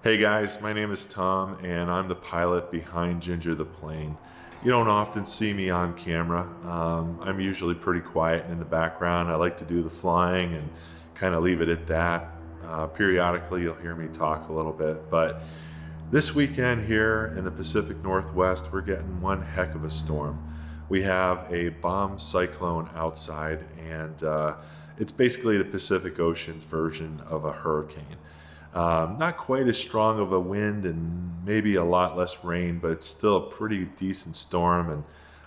Hey guys, my name is Tom and I'm the pilot behind Ginger the plane. You don't often see me on camera. I'm usually pretty quiet in the background. I like to do the flying and kind of leave it at that. Periodically you'll hear me talk a little bit, but this weekend here in the Pacific Northwest, we're getting one heck of a storm. We have a bomb cyclone outside and it's basically the Pacific Ocean's version of a hurricane. Not quite as strong of a wind and maybe a lot less rain, but it's still a pretty decent storm, and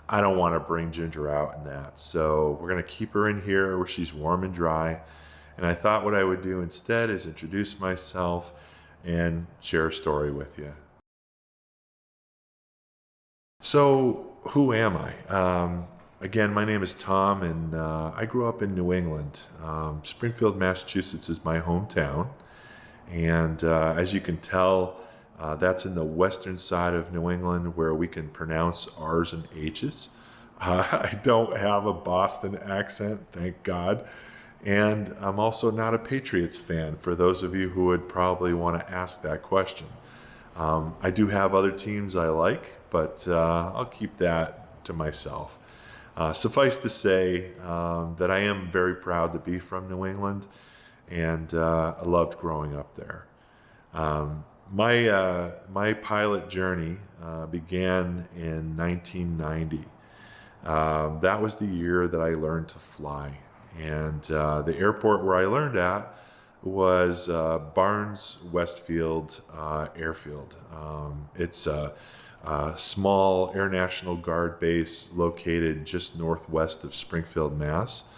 I don't want to bring Ginger out in that. So we're going to keep her in here where she's warm and dry. And I thought what I would do instead is introduce myself and share a story with you. So who am I? Again, my name is Tom, and I grew up in New England. Springfield, Massachusetts is my hometown. And as you can tell, that's in the western side of New England where we can pronounce R's and H's. I don't have a Boston accent, thank God. And I'm also not a Patriots fan, for those of you who would probably want to ask that question. I do have other teams I like, but I'll keep that to myself. Suffice to say that I am very proud to be from New England, and I loved growing up there. My pilot journey began in 1990. That was the year that I learned to fly, and the airport where I learned at was Barnes Westfield Airfield. It's a small Air National Guard base located just northwest of Springfield, Mass.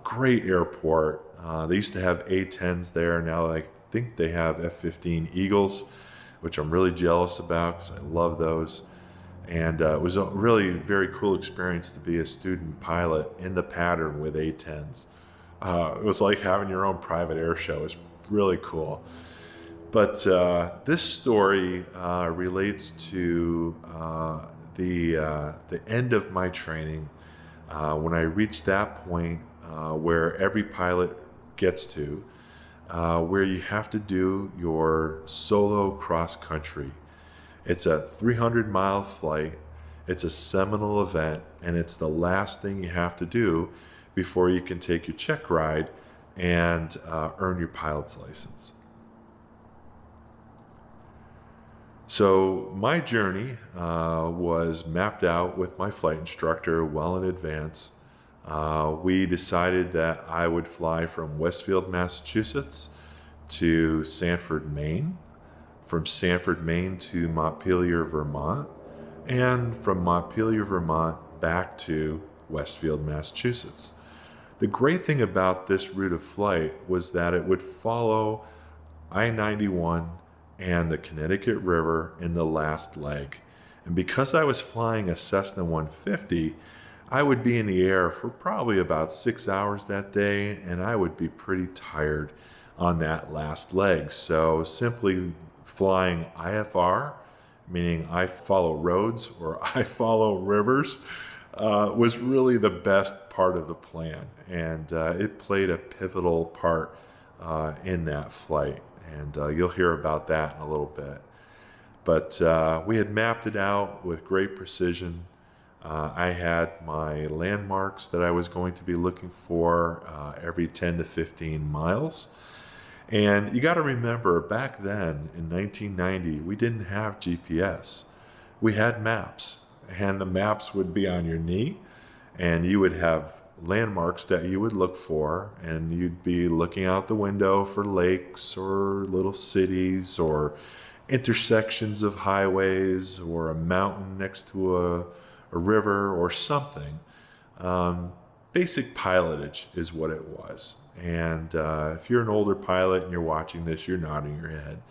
Great airport. They used to have A-10s there. Now I think they have F-15 Eagles, which I'm really jealous about because I love those. And it was a really very cool experience to be a student pilot in the pattern with A-10s. It was like having your own private air show. It was really cool. But this story relates to the end of my training when I reached that point where every pilot gets to, where you have to do your solo cross country. It's a 300-mile flight. It's a seminal event, and it's the last thing you have to do before you can take your check ride and earn your pilot's license. So my journey was mapped out with my flight instructor well in advance. We decided that I would fly from Westfield, Massachusetts to Sanford, Maine, from Sanford, Maine to Montpelier, Vermont, and from Montpelier, Vermont back to Westfield, Massachusetts. The great thing about this route of flight was that it would follow I-91 and the Connecticut River in the last leg. And because I was flying a Cessna 150, I would be in the air for probably about 6 hours that day, and I would be pretty tired on that last leg. So simply flying IFR, meaning I follow roads or I follow rivers, was really the best part of the plan. And it played a pivotal part in that flight. And you'll hear about that in a little bit. But we had mapped it out with great precision. I had my landmarks that I was going to be looking for every 10 to 15 miles. And you got to remember, back then in 1990, we didn't have GPS. We had maps, and the maps would be on your knee, and you would have landmarks that you would look for, and you'd be looking out the window for lakes or little cities or intersections of highways or a mountain next to a river or something. Basic pilotage is what it was. And if you're an older pilot and you're watching this, you're nodding your head.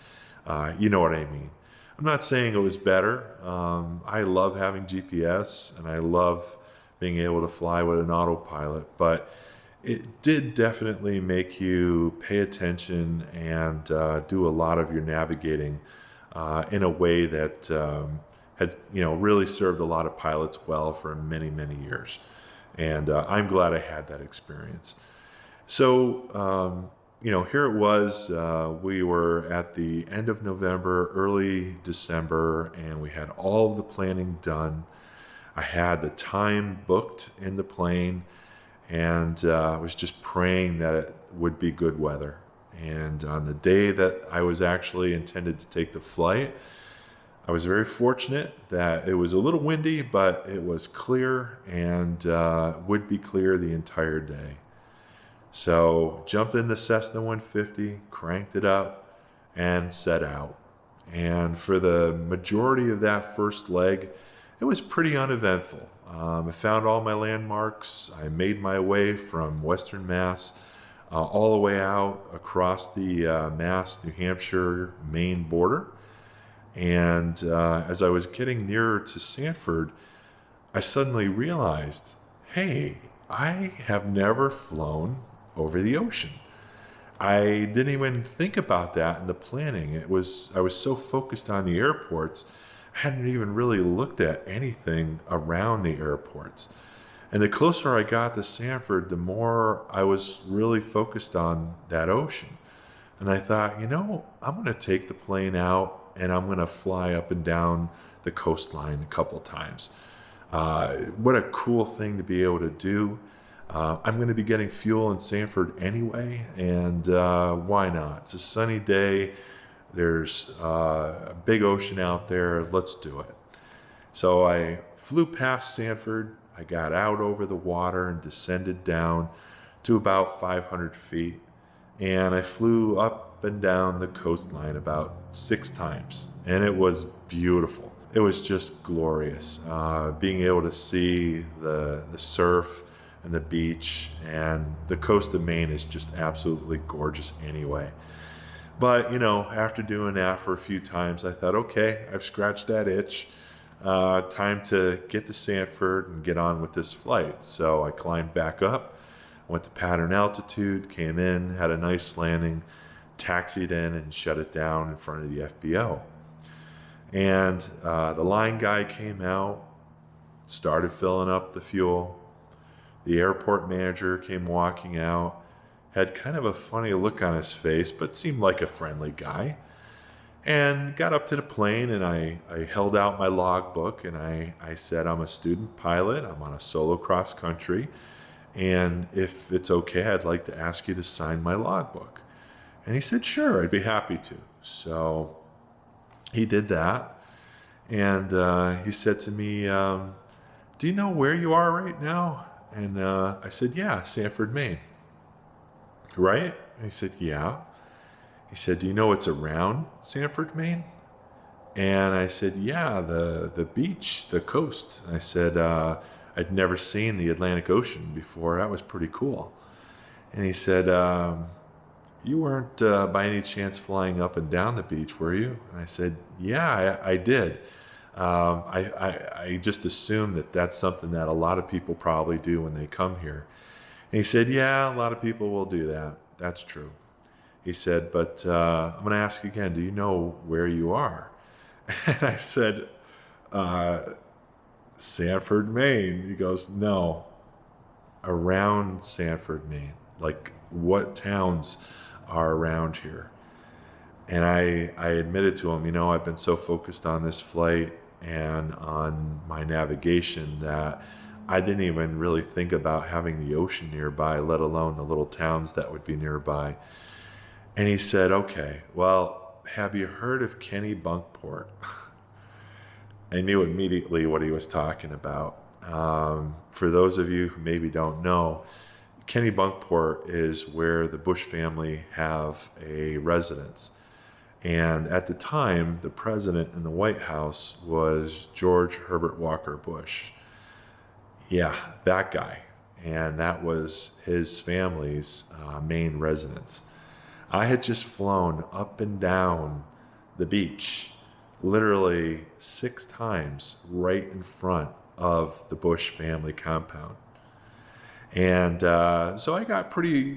You know what I mean. I'm not saying it was better. I love having GPS, and I love being able to fly with an autopilot, but it did definitely make you pay attention and do a lot of your navigating in a way that had really served a lot of pilots well for many, many years. And I'm glad I had that experience. So here it was. We were at the end of November, early December, and we had all of the planning done. I had the time booked in the plane, and I was just praying that it would be good weather. And on the day that I was actually intended to take the flight, I was very fortunate that it was a little windy, but it was clear and would be clear the entire day. So jumped in the Cessna 150, cranked it up, and set out. And for the majority of that first leg, it was pretty uneventful. I found all my landmarks. I made my way from Western Mass all the way out across the Mass, New Hampshire, Maine border. And as I was getting nearer to Sanford, I suddenly realized, hey, I have never flown over the ocean. I didn't even think about that in the planning. I was so focused on the airports, I hadn't even really looked at anything around the airports. And the closer I got to Sanford, the more I was really focused on that ocean. And I thought, I'm going to take the plane out and I'm going to fly up and down the coastline a couple times. What a cool thing to be able to do. I'm going to be getting fuel in Sanford anyway, and why not? It's a sunny day. There's a big ocean out there. Let's do it. So I flew past Sanford. I got out over the water and descended down to about 500 feet. And I flew up and down the coastline about 6 times. And it was beautiful. It was just glorious. Being able to see the surf and the beach, and the coast of Maine is just absolutely gorgeous anyway. But, after doing that for a few times, I thought, okay, I've scratched that itch. Time to get to Sanford and get on with this flight. So I climbed back up, went to pattern altitude, came in, had a nice landing, taxied in and shut it down in front of the FBO. And the line guy came out, started filling up the fuel. The airport manager came walking out, had kind of a funny look on his face, but seemed like a friendly guy. And got up to the plane, and I held out my logbook, and I said, I'm a student pilot. I'm on a solo cross country. And if it's okay, I'd like to ask you to sign my logbook. And he said, sure, I'd be happy to. So he did that. And he said to me, do you know where you are right now? And I said, yeah, Sanford, Maine. Right? And he said, yeah. He said, do you know what's around Sanford, Maine? And I said, yeah, the beach, the coast. I said, I'd never seen the Atlantic Ocean before. That was pretty cool. And he said, you weren't by any chance flying up and down the beach, were you? And I said, yeah, I did. I just assumed that that's something that a lot of people probably do when they come here. And he said, yeah, a lot of people will do that. That's true. He said, but I'm going to ask you again, do you know where you are? And I said, Sanford, Maine. He goes, no, around Sanford, Maine. Like, what towns are around here? And I admitted to him, I've been so focused on this flight and on my navigation that I didn't even really think about having the ocean nearby, let alone the little towns that would be nearby. And he said, okay, well, have you heard of Kennebunkport? I knew immediately what he was talking about. For those of you who maybe don't know, Kennebunkport is where the Bush family have a residence. And at the time, the president in the White House was George Herbert Walker Bush. Yeah, that guy. And that was his family's main residence. I had just flown up and down the beach, literally 6 times right in front of the Bush family compound. And so I got a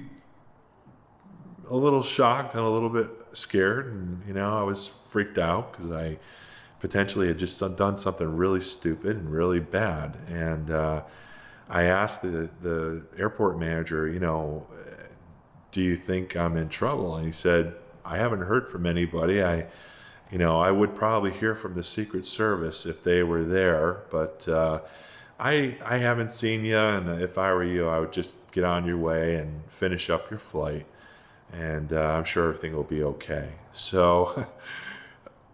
little shocked and a little bit scared. And, I was freaked out because I potentially had just done something really stupid and really bad. And I asked the airport manager, do you think I'm in trouble? And he said, I haven't heard from anybody. I would probably hear from the Secret Service if they were there, but I haven't seen you, and if I were you, I would just get on your way and finish up your flight, and I'm sure everything will be okay. So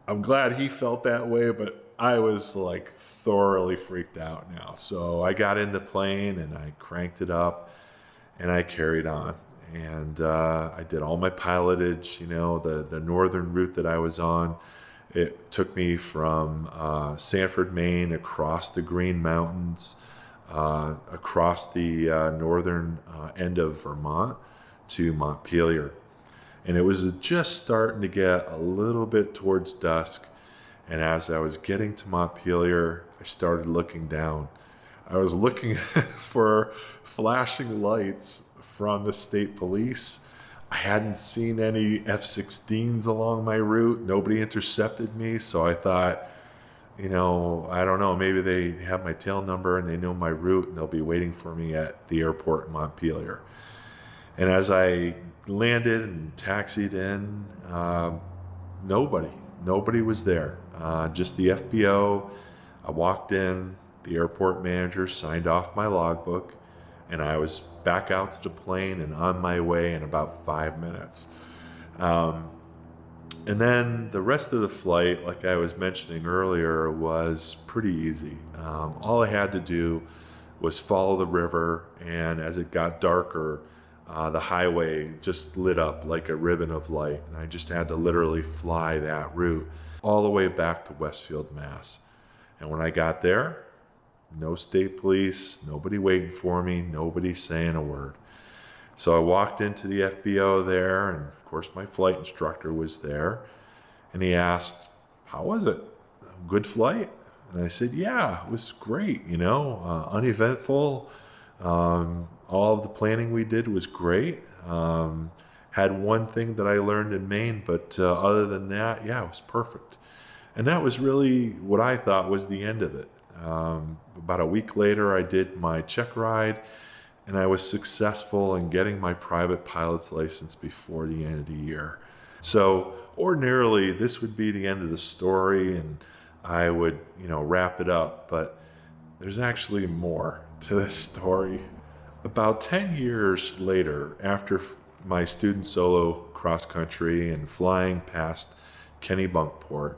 I'm glad he felt that way, but I was like thoroughly freaked out now. So I got in the plane and I cranked it up and I carried on. And I did all my pilotage, the northern route that I was on. It took me from Sanford, Maine, across the Green Mountains, across the northern end of Vermont to Montpelier. And it was just starting to get a little bit towards dusk. And as I was getting to Montpelier, I started looking down. I was looking for flashing lights from the state police. I hadn't seen any F-16s along my route. Nobody intercepted me. So I thought, I don't know, maybe they have my tail number and they know my route and they'll be waiting for me at the airport in Montpelier. And as I landed and taxied in, nobody was there. Just the FBO. I walked in, the airport manager signed off my logbook, and I was back out to the plane and on my way in about 5 minutes. And then the rest of the flight, like I was mentioning earlier, was pretty easy. All I had to do was follow the river, and as it got darker, the highway just lit up like a ribbon of light, and I just had to literally fly that route all the way back to Westfield, Mass. And when I got there, no state police, nobody waiting for me, nobody saying a word. So I walked into the FBO there, and of course my flight instructor was there, and he asked, how was it? Good flight? And I said, yeah, it was great, uneventful. All of the planning we did was great. Had one thing that I learned in Maine, but other than that, yeah, it was perfect. And that was really what I thought was the end of it. About a week later, I did my check ride, and I was successful in getting my private pilot's license before the end of the year. So ordinarily, this would be the end of the story, and I would, wrap it up. But there's actually more to this story. About 10 years later, after my student solo cross country and flying past Kennebunkport,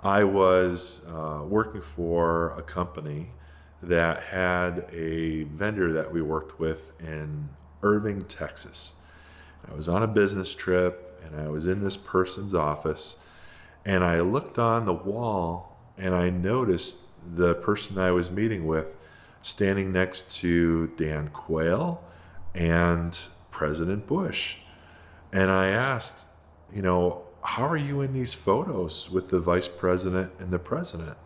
I was working for a company that had a vendor that we worked with in Irving, Texas. I was on a business trip and I was in this person's office, and I looked on the wall and I noticed the person I was meeting with standing next to Dan Quayle and President Bush. And I asked, how are you in these photos with the vice president and the president?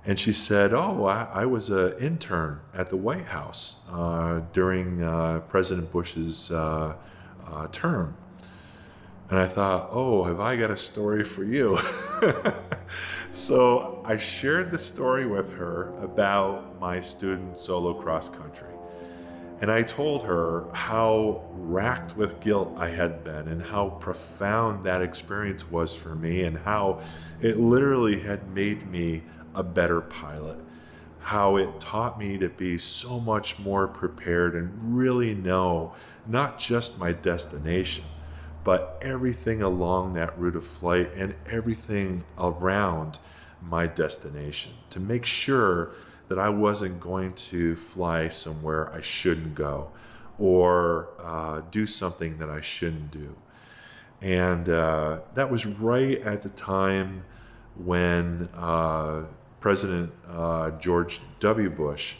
And she said, I was an intern at the White House during President Bush's term. And I thought, have I got a story for you? So I shared the story with her about my student solo cross country. And I told her how racked with guilt I had been and how profound that experience was for me, and how it literally had made me a better pilot, how it taught me to be so much more prepared and really know not just my destination, but everything along that route of flight and everything around my destination, to make sure that I wasn't going to fly somewhere I shouldn't go, or do something that I shouldn't do. And that was right at the time when President George W. Bush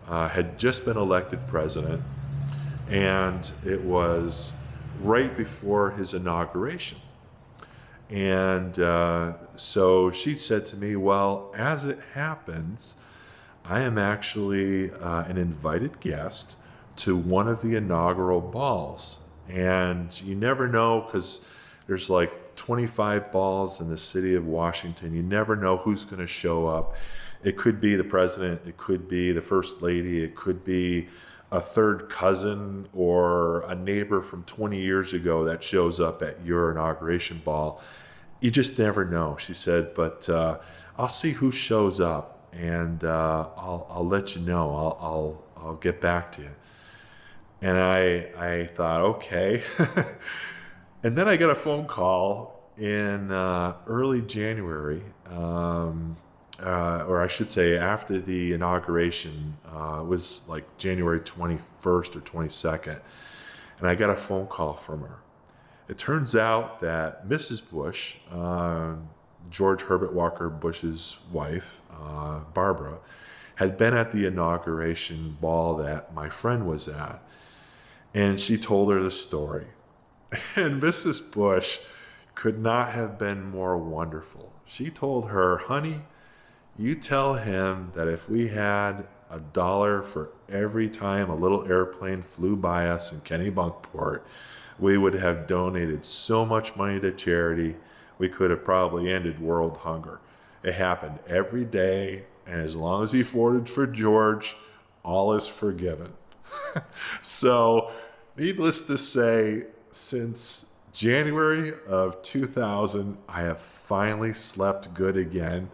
had just been elected president, and it was right before his inauguration. And so she said to me, well, as it happens, I am actually an invited guest to one of the inaugural balls. And you never know, because there's like 25 balls in the city of Washington. You never know who's going to show up. It could be the president. It could be the first lady. It could be a third cousin or a neighbor from 20 years ago that shows up at your inauguration ball. You just never know, she said, but I'll see who shows up, and I'll let you know. I'll get back to you. And I thought, okay. And then I got a phone call in early January, or I should say after the inauguration. It was like January 21st or 22nd. And I got a phone call from her. It turns out that Mrs. Bush, George Herbert Walker Bush's wife, Barbara, had been at the inauguration ball that my friend was at. And she told her the story. And Mrs. Bush could not have been more wonderful. She told her, honey, you tell him that if we had $1 for every time a little airplane flew by us in Kennebunkport, we would have donated so much money to charity, we could have probably ended world hunger. It happened every day, and as long as he voted for George, all is forgiven. So, needless to say, since January of 2000, I have finally slept good again.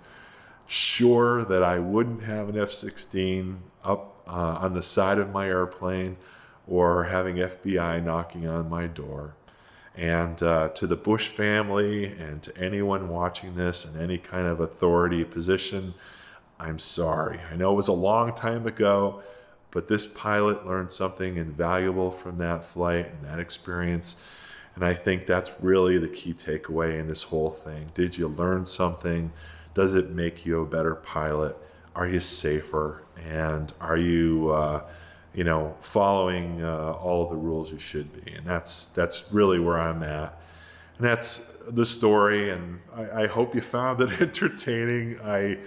Sure that I wouldn't have an F-16 up on the side of my airplane or having FBI knocking on my door. And to the Bush family and to anyone watching this in any kind of authority position, I'm sorry. I know it was a long time ago, but this pilot learned something invaluable from that flight and that experience. And I think that's really the key takeaway in this whole thing. Did you learn something? Does it make you a better pilot? Are you safer? And are you, following all of the rules you should be? And that's really where I'm at. And that's the story. And I hope you found it entertaining. I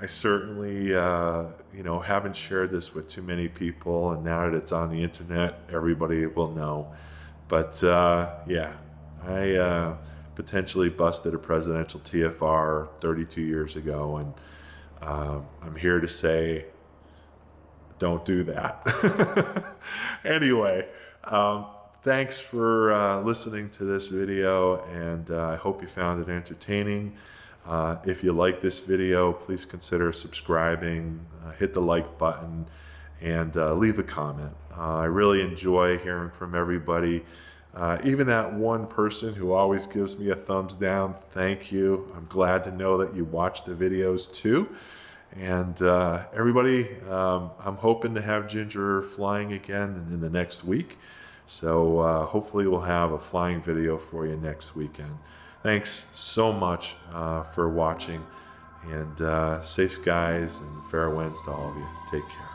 certainly, haven't shared this with too many people. And now that it's on the internet, everybody will know. But I potentially busted a presidential TFR 32 years ago, and I'm here to say, don't do that. Anyway, thanks for listening to this video, and I hope you found it entertaining. If you like this video, please consider subscribing, hit the like button, and leave a comment. I really enjoy hearing from everybody. Even that one person who always gives me a thumbs down, thank you. I'm glad to know that you watch the videos too. And everybody, I'm hoping to have Ginger flying again in the next week. So hopefully we'll have a flying video for you next weekend. Thanks so much for watching, and safe skies and fair winds to all of you. Take care.